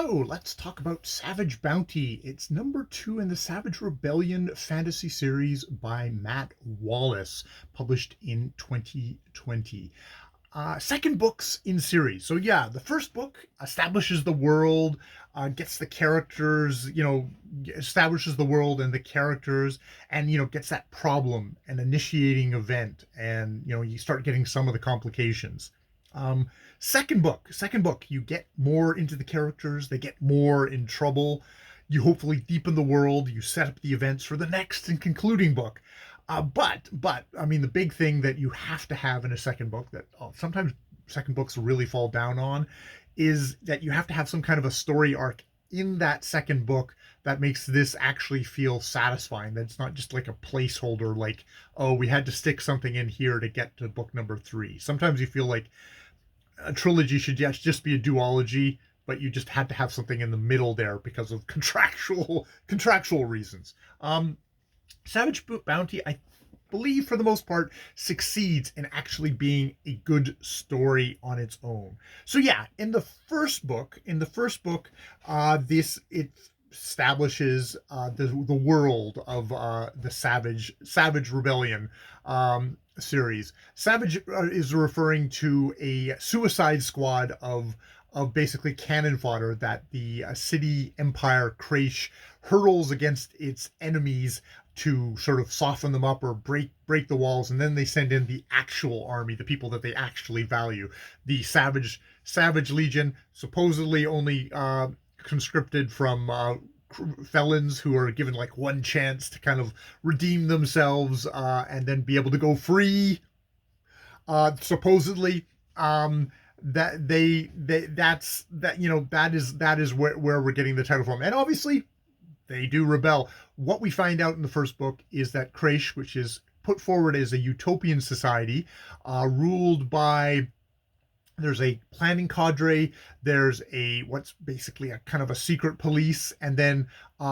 Hello, let's talk about Svg Bnty. It's number 2 in the Svg Rblln fantasy series by Matt Wallace, published in 2020. Second books in series. So yeah, the first book establishes the world, gets the characters, establishes the world and the characters, and gets that problem, an initiating event, and you start getting some of the complications. Um, second book, you get more into the characters, they get more in trouble. You hopefully deepen the world, you set up the events for the next and concluding book. But I mean, the big thing that you have to have in a second book that sometimes second books really fall down on is that you have to have some kind of a story arc in that second book that makes this actually feel satisfying. That it's not just like a placeholder, like, oh, we had to stick something in here to get to book number 3. Sometimes you feel like a trilogy should just be a duology, but you just had to have something in the middle there because of contractual reasons. Svg Bnty, I believe, for the most part, succeeds in actually being a good story on its own. So yeah, in the first book, it establishes the world of the Svg Rblln series. Savage is referring to a suicide squad of basically cannon fodder that the city empire Kraish hurls against its enemies to sort of soften them up or break the walls, and then they send in the actual army, the people that they actually value, the Savage Legion, supposedly only conscripted from felons who are given like one chance to kind of redeem themselves and then be able to go free. Supposedly, that that is where we're getting the title from, and obviously they do rebel. What we find out in the first book is that Kraish, which is put forward as a utopian society, ruled by, there's a planning cadre, there's what's basically a kind of a secret police, and then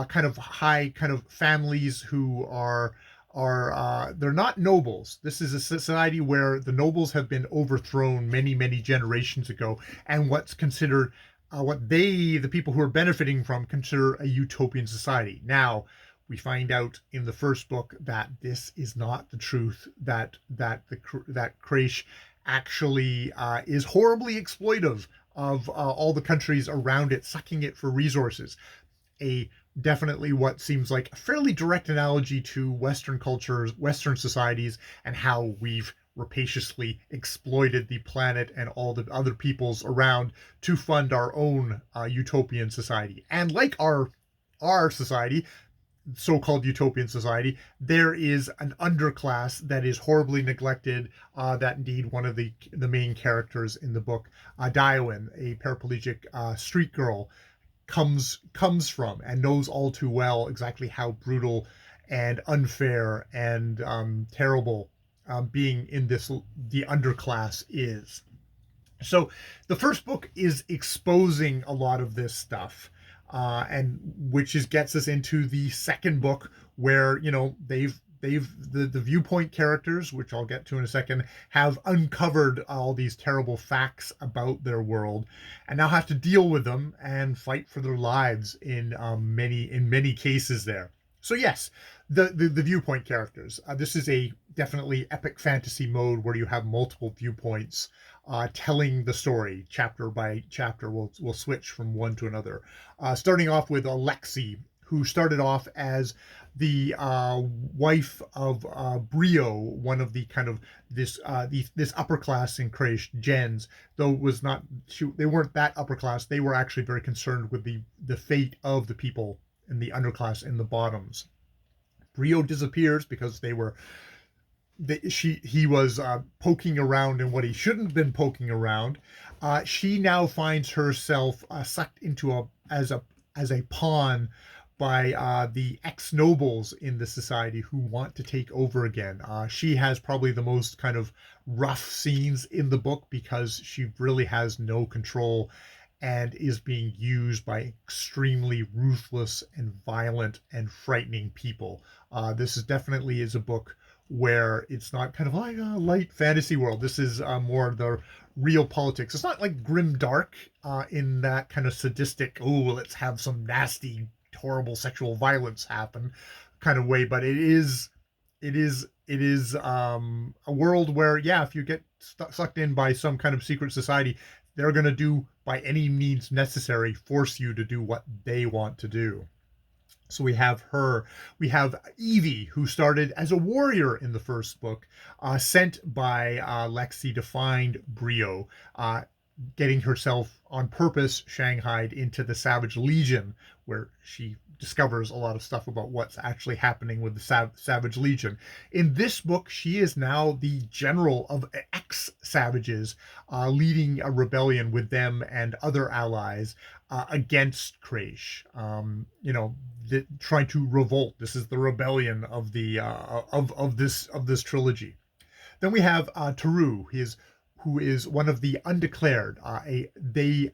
kind of high kind of families who are they're not nobles. This is a society where the nobles have been overthrown many generations ago, and what's considered what the people who are benefiting from consider a utopian society. Now, we find out in the first book that this is not the truth, that Kraish actually is horribly exploitive of all the countries around it, sucking it for resources. Definitely what seems like a fairly direct analogy to Western cultures, Western societies, and how we've rapaciously exploited the planet and all the other peoples around to fund our own utopian society. And like our society, so-called utopian society, there is an underclass that is horribly neglected, that indeed one of the main characters in the book, Diowin, a paraplegic street girl, comes from, and knows all too well exactly how brutal and unfair and terrible being in the underclass is. So the first book is exposing a lot of this stuff, and which gets us into the second book, where the viewpoint characters, which I'll get to in a second, have uncovered all these terrible facts about their world, and now have to deal with them and fight for their lives in many cases there. So yes, the viewpoint characters. This is a definitely epic fantasy mode where you have multiple viewpoints telling the story chapter by chapter. We'll switch from one to another. Starting off with Alexi, who started off as the wife of Brio, one of the kind of this upper class in Kraish, gens, though they weren't that upper class. They were actually very concerned with the fate of the people in the underclass, in the bottoms. Brio disappears because he was poking around in what he shouldn't have been poking around. She now finds herself sucked into as a pawn by the ex-nobles in the society who want to take over again. She has probably the most kind of rough scenes in the book because she really has no control and is being used by extremely ruthless and violent and frightening people. This is definitely a book where it's not kind of like a light fantasy world. This is more the real politics. It's not like grim dark in that kind of sadistic, oh, let's have some nasty, horrible sexual violence happen kind of way, but it is a world where, yeah, if you get sucked in by some kind of secret society, they're going to do by any means necessary force you to do what they want to do. So we have her. We have Evie, who started as a warrior in the first book, sent by Lexi to find Brio, getting herself on purpose shanghaied into the Savage Legion, where she discovers a lot of stuff about what's actually happening with the Savage Legion. In this book, she is now the general of ex-Savages, leading a rebellion with them and other allies against Kraish. Trying to revolt. This is the rebellion of the of this trilogy. Then we have Taru, who is one of the undeclared. They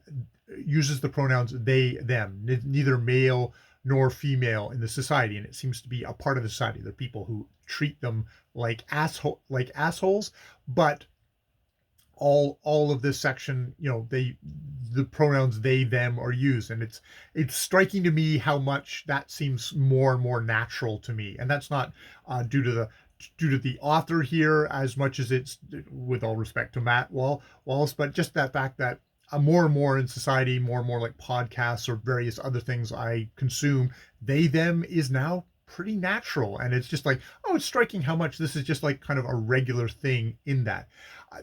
uses the pronouns they, them, neither male nor female in the society, and it seems to be a part of the society. They're people who treat them like assholes, but all of this section, the pronouns they, them are used, and it's striking to me how much that seems more and more natural to me, and that's not due to the author here as much as it's, with all respect to Matt Wallace, but just that fact that more and more in society, more and more like podcasts or various other things I consume, they, them is now pretty natural. And it's just like, oh, it's striking how much this is just like kind of a regular thing in that.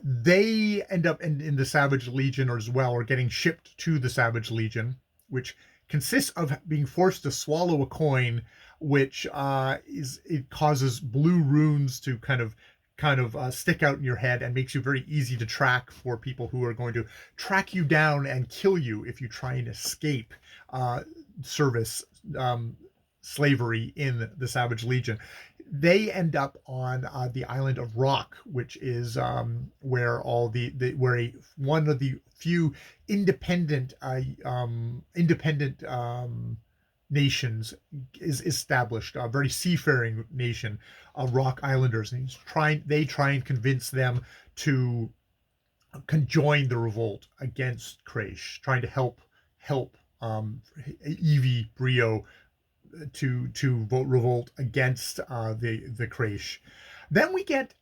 They end up in the Savage Legion as well, or getting shipped to the Savage Legion, which consists of being forced to swallow a coin, which it causes blue runes to kind of stick out in your head and makes you very easy to track for people who are going to track you down and kill you if you try and escape service slavery in the Savage Legion. They end up on the island of Rock, which is where all one of the few independent nations is established, a very seafaring nation of Rock Islanders, and they try and convince them to conjoin the revolt against Kraish, trying to help Evie Brio to revolt against the Kraish. Then we get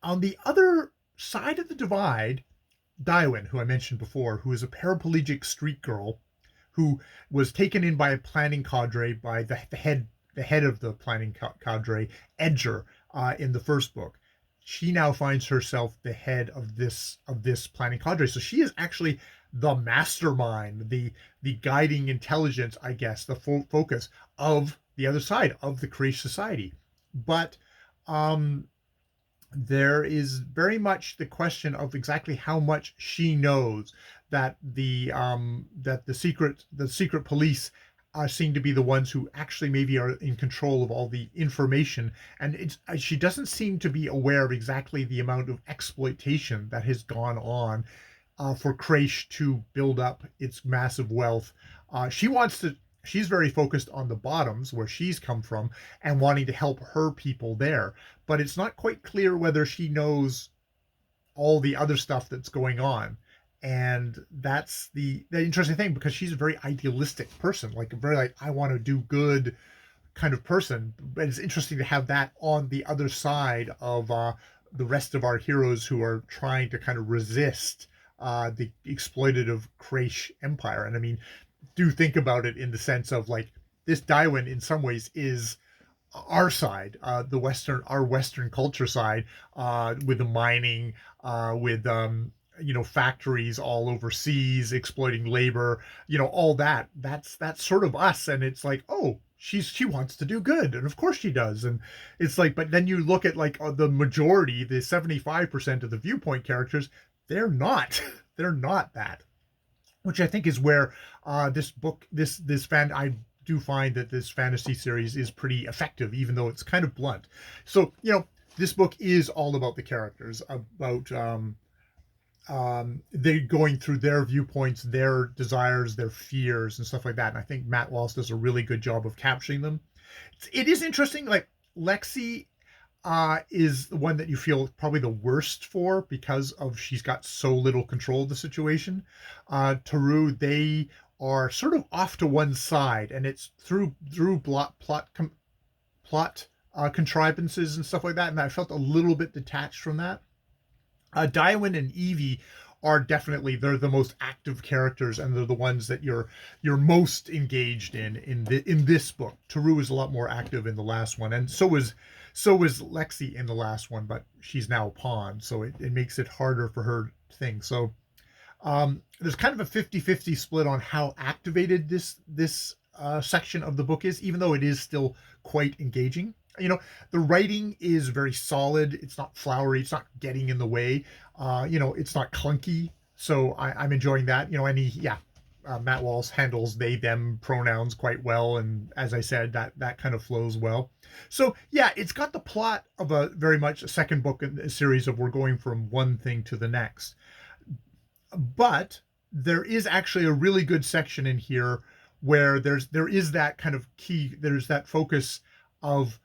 on the other side of the divide Daiwen, who I mentioned before, who is a paraplegic street girl who was taken in by a planning cadre, by the head of the planning cadre, Edger, in the first book. She now finds herself the head of this planning cadre. So she is actually the mastermind, the guiding intelligence, I guess, the focus of the other side of the Kraish society. But there is very much the question of exactly how much she knows, that the secret police seem to be the ones who actually maybe are in control of all the information, and she doesn't seem to be aware of exactly the amount of exploitation that has gone on for Kraish to build up its massive wealth. She's very focused on the bottoms where she's come from and wanting to help her people there, but it's not quite clear whether she knows all the other stuff that's going on. And that's the interesting thing, because she's a very idealistic person, like a very I want to do good kind of person. But it's interesting to have that on the other side of the rest of our heroes who are trying to kind of resist the exploitative Kraish empire. And I mean, do think about it in the sense of like, this Daiwen in some ways is our side, our Western culture side, with the mining, with factories all overseas exploiting labor, all that's sort of us. And it's like, oh, she wants to do good, and of course she does. And it's like, but then you look at like the majority, the 75% of the viewpoint characters, they're not that, which I think is where this book, I do find that this fantasy series is pretty effective, even though it's kind of blunt. So this book is all about the characters, about they going through their viewpoints, their desires, their fears, and stuff like that. And I think Matt Wallace does a really good job of capturing them. It is interesting. Like Lexi, is the one that you feel probably the worst for because of she's got so little control of the situation. Taru, they are sort of off to one side, and it's through plot contrivances and stuff like that, and I felt a little bit detached from that. Daiwin and Evie are definitely, they're the most active characters, and they're the ones that you're most engaged in this book. Taru is a lot more active in the last one, and so is Lexi in the last one, but she's now a pawn, so it makes it harder for her thing. So there's kind of a 50-50 split on how activated this section of the book is, even though it is still quite engaging. You know, the writing is very solid. It's not flowery. It's not getting in the way. It's not clunky. So I'm enjoying that. Matt Walsh handles they, them pronouns quite well. And as I said, that kind of flows well. So yeah, it's got the plot of a very much a second book in a series of we're going from one thing to the next. But there is actually a really good section in here where there is that kind of key, there's that focus of,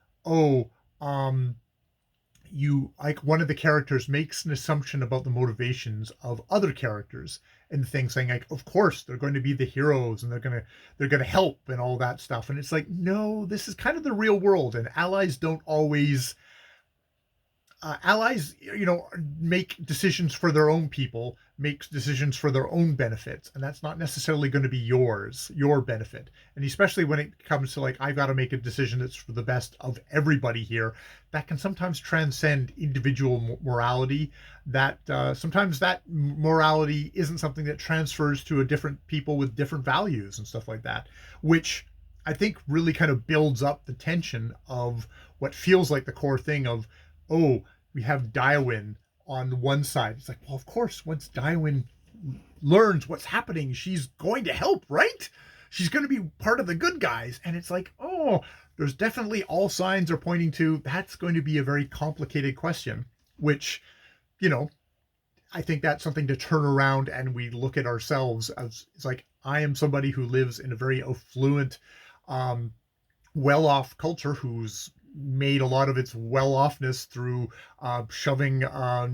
you, like, one of the characters makes an assumption about the motivations of other characters and things, saying like, of course they're going to be the heroes and they're gonna help and all that stuff. And it's like, no, this is kind of the real world, and allies don't always allies, make decisions for their own people, make decisions for their own benefits, and that's not necessarily going to be your benefit. And especially when it comes to, like, I've got to make a decision that's for the best of everybody here, that can sometimes transcend individual morality. That sometimes that morality isn't something that transfers to a different people with different values and stuff like that, which I think really kind of builds up the tension of what feels like the core thing of, we have Daiwin on one side. It's like, well, of course, once Daiwin learns what's happening, she's going to help, right? She's going to be part of the good guys. And it's like, there's definitely all signs are pointing to that's going to be a very complicated question, which, I think that's something to turn around and we look at ourselves as, it's like, I am somebody who lives in a very affluent, well-off culture who's made a lot of its well-offness through shoving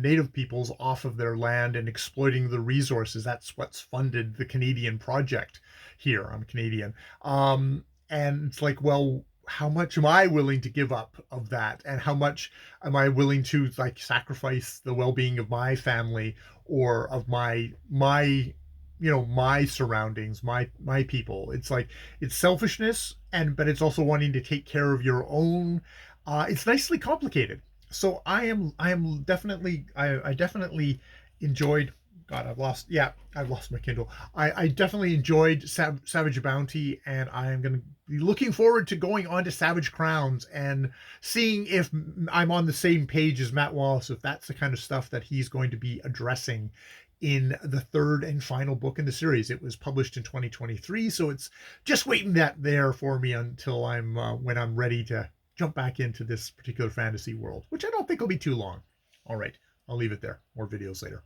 native peoples off of their land and exploiting the resources. That's what's funded the Canadian project here. I'm Canadian. And it's like, well, how much am I willing to give up of that? And how much am I willing to, like, sacrifice the well-being of my family or of my surroundings, my people? It's like, it's selfishness, but it's also wanting to take care of your own. It's nicely complicated. So I definitely enjoyed. God, I've lost my Kindle. I definitely enjoyed Svg Bnty, and I am going to be looking forward to going on to Savage Crowns and seeing if I'm on the same page as Matt Wallace, if that's the kind of stuff that he's going to be addressing in the third and final book in the series. It was published in 2023, so it's just waiting that there for me until when I'm ready to jump back into this particular fantasy world, which I don't think will be too long. All right, I'll leave it there. More videos later.